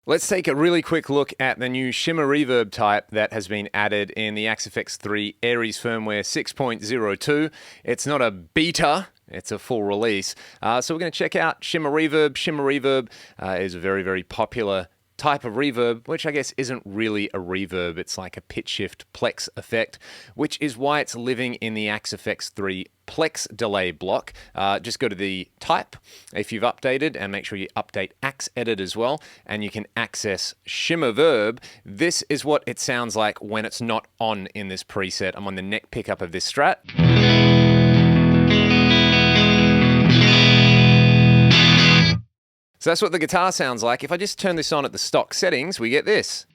Let's take a really quick look at the new shimmer reverb type that has been added in the Axe-FX 3 Aries firmware 6.02. It's not a beta, it's a full release. So we're going to check out shimmer reverb. Shimmer reverb is a very, very popular type of reverb, which I guess isn't really a reverb. It's like a pitch shift plex effect, which is why it's living in the Axe-FX 3 plex delay block. Just go to the type if you've updated, and make sure you update Axe Edit as well, and you can access shimmer verb. This is what it sounds like when it's not on in this preset. I'm on the neck pickup of this Strat. So that's what the guitar sounds like. If I just turn this on at the stock settings, we get this.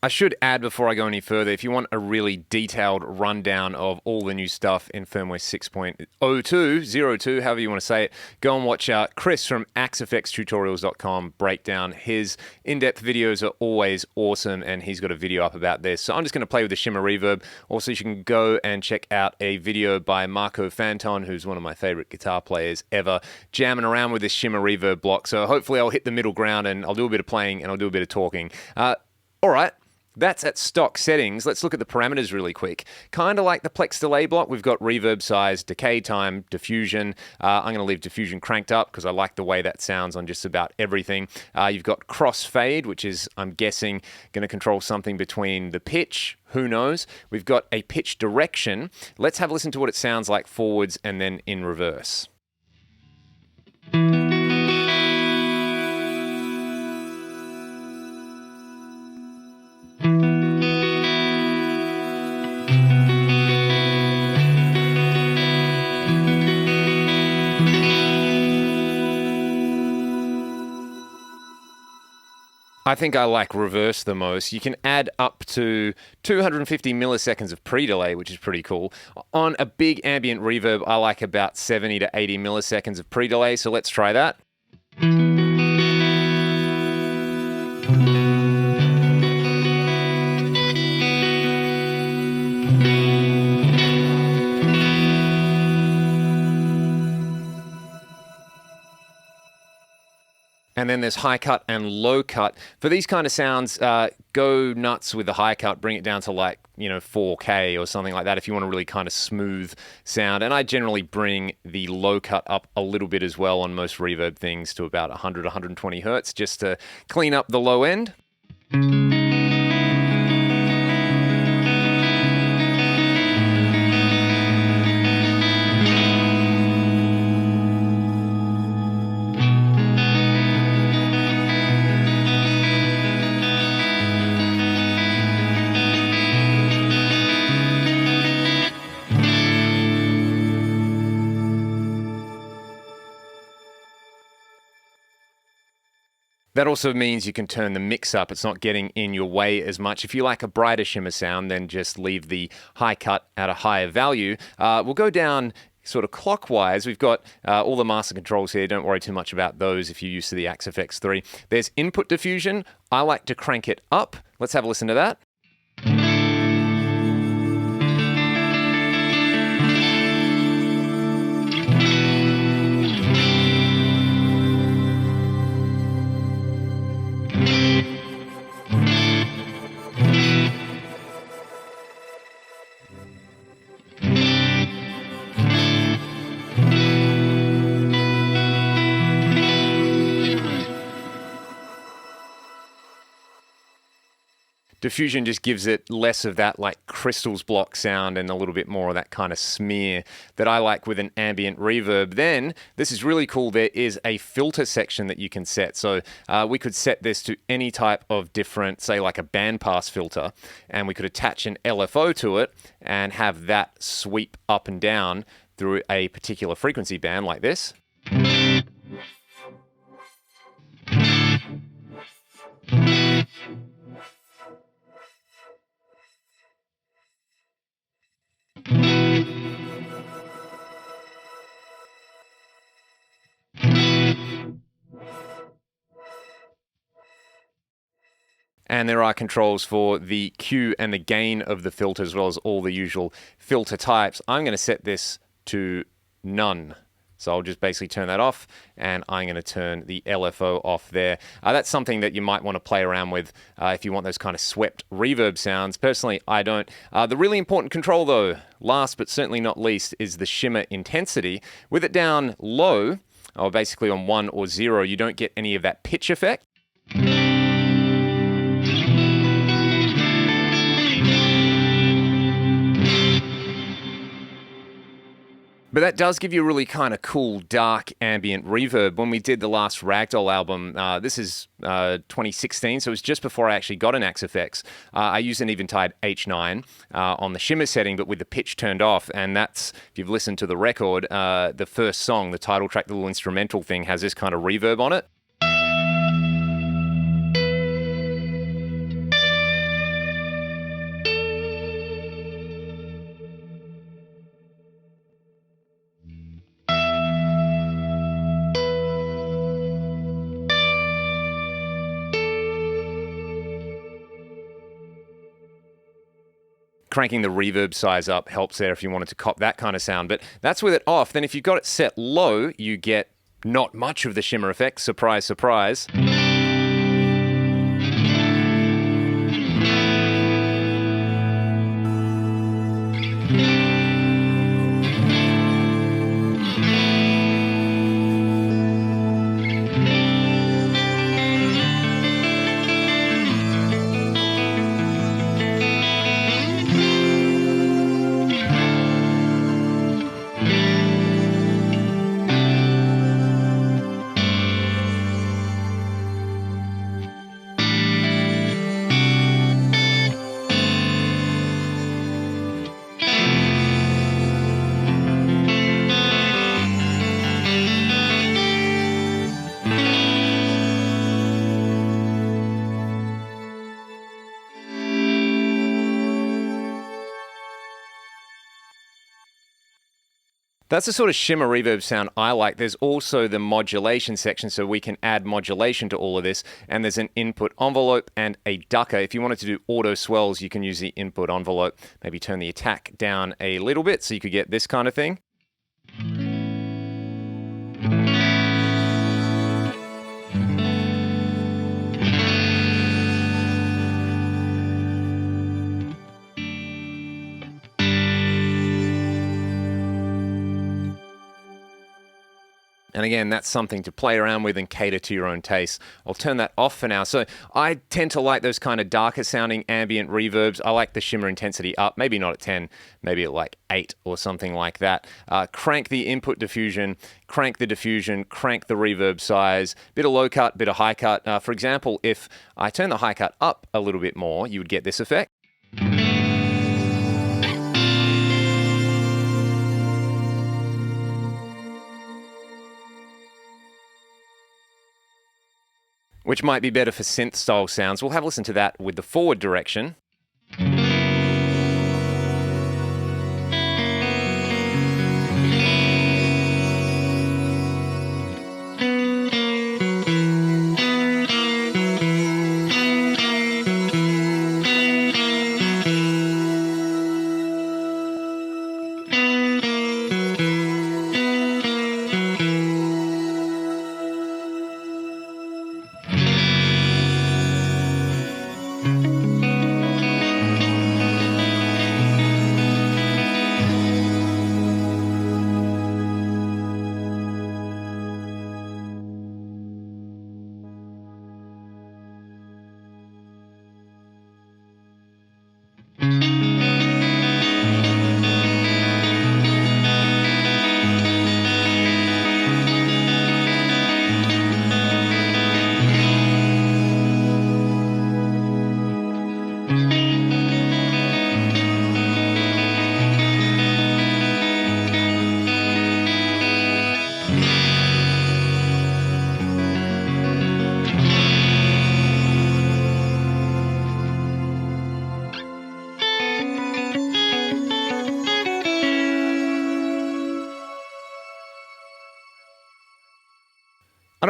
I should add before I go any further, if you want a really detailed rundown of all the new stuff in firmware 6.02, however you want to say it, go and watch Chris from AxeFXtutorials.com break down. His in-depth videos are always awesome, and he's got a video up about this. So I'm just going to play with the shimmer reverb. Also, you can go and check out a video by Marco Fanton, who's one of my favorite guitar players ever, jamming around with this shimmer reverb block. So hopefully I'll hit the middle ground, and I'll do a bit of playing, and I'll do a bit of talking. All right. That's at stock settings. Let's look at the parameters really quick. Kind of like the plex delay block, we've got reverb size, decay time, diffusion. I'm going to leave diffusion cranked up because I like the way that sounds on just about everything. You've got crossfade, which is, I'm guessing, going to control something between the pitch. Who knows? We've got a pitch direction. Let's have a listen to what it sounds like forwards and then in reverse. I think I like reverse the most. You can add up to 250 milliseconds of pre-delay, which is pretty cool. On a big ambient reverb, I like about 70 to 80 milliseconds of pre-delay, so let's try that. And then there's high cut and low cut. For these kind of sounds, go nuts with the high cut, bring it down to 4K or something like that if you want a really kind of smooth sound. And I generally bring the low cut up a little bit as well on most reverb things to about 100, 120 hertz just to clean up the low end. That also means you can turn the mix up. It's not getting in your way as much. If you like a brighter shimmer sound, then just leave the high cut at a higher value. We'll go down sort of clockwise. We've got all the master controls here. Don't worry too much about those if you're used to the Axe-FX 3. There's input diffusion. I like to crank it up. Let's have a listen to that. Diffusion just gives it less of that like crystals block sound and a little bit more of that kind of smear that I like with an ambient reverb. Then, this is really cool, there is a filter section that you can set. So we could set this to any type of different, say like a bandpass filter, and we could attach an LFO to it and have that sweep up and down through a particular frequency band like this. And there are controls for the Q and the gain of the filter, as well as all the usual filter types. I'm going to set this to none. So I'll just basically turn that off, and I'm going to turn the LFO off there. That's something that you might want to play around with if you want those kind of swept reverb sounds. Personally, I don't. The really important control, though, last but certainly not least, is the shimmer intensity. With it down low, or basically on 1 or 0, you don't get any of that pitch effect. But that does give you a really kind of cool, dark ambient reverb. When we did the last Ragdoll album, this is 2016, so it was just before I actually got an Axe-Fx. I used an Eventide H9 on the shimmer setting, but with the pitch turned off. And that's, if you've listened to the record, the first song, the title track, the little instrumental thing, has this kind of reverb on it. Cranking the reverb size up helps there if you wanted to cop that kind of sound. But that's with it off. Then if you've got it set low, you get not much of the shimmer effect. Surprise, surprise. That's the sort of shimmer reverb sound I like. There's also the modulation section, so we can add modulation to all of this. And there's an input envelope and a ducker. If you wanted to do auto swells, you can use the input envelope. Maybe turn the attack down a little bit so you could get this kind of thing. And again, that's something to play around with and cater to your own taste. I'll turn that off for now. So I tend to like those kind of darker sounding ambient reverbs. I like the shimmer intensity up, maybe not at 10, maybe at like 8 or something like that. Crank the input diffusion, crank the diffusion, crank the reverb size, bit of low cut, bit of high cut. For example, if I turn the high cut up a little bit more, you would get this effect. Which might be better for synth-style sounds. We'll have a listen to that with the forward direction.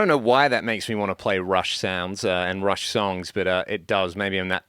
don't know why that makes me want to play Rush sounds and Rush songs, but it does. Maybe I'm that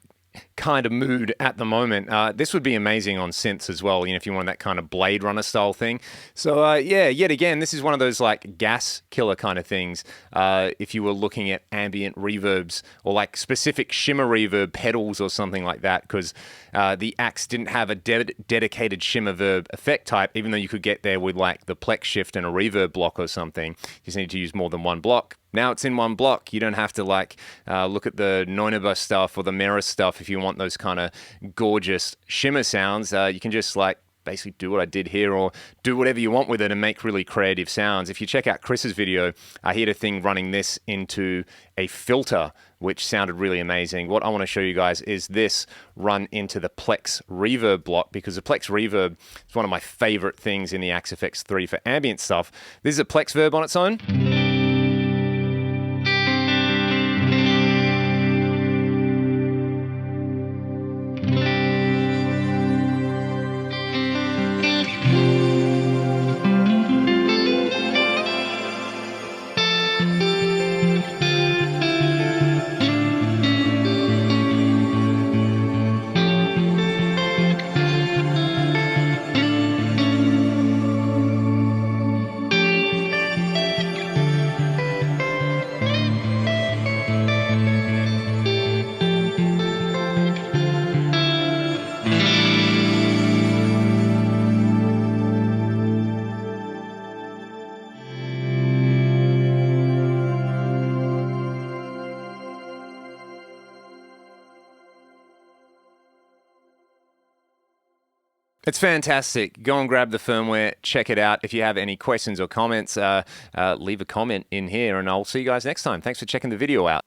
kind of mood at the moment. This would be amazing on synths as well, if you want that kind of Blade Runner style thing. So yeah, yet again, this is one of those like gas killer kind of things. If you were looking at ambient reverbs or like specific shimmer reverb pedals or something like that, because the Axe didn't have a dedicated shimmer verb effect type, even though you could get there with like the Plex Shift and a reverb block or something. You just need to use more than one block. Now it's in one block. You don't have to like look at the Neunebus stuff or the Mera stuff if you want those kind of gorgeous shimmer sounds. You can just like basically do what I did here or do whatever you want with it and make really creative sounds. If you check out Chris's video, he had a thing running this into a filter, which sounded really amazing. What I want to show you guys is this run into the Plex Reverb block, because the Plex Reverb is one of my favorite things in the Axe FX3 for ambient stuff. This is a Plex Verb on its own. It's fantastic. Go and grab the firmware, check it out. If you have any questions or comments, leave a comment in here, and I'll see you guys next time. Thanks for checking the video out.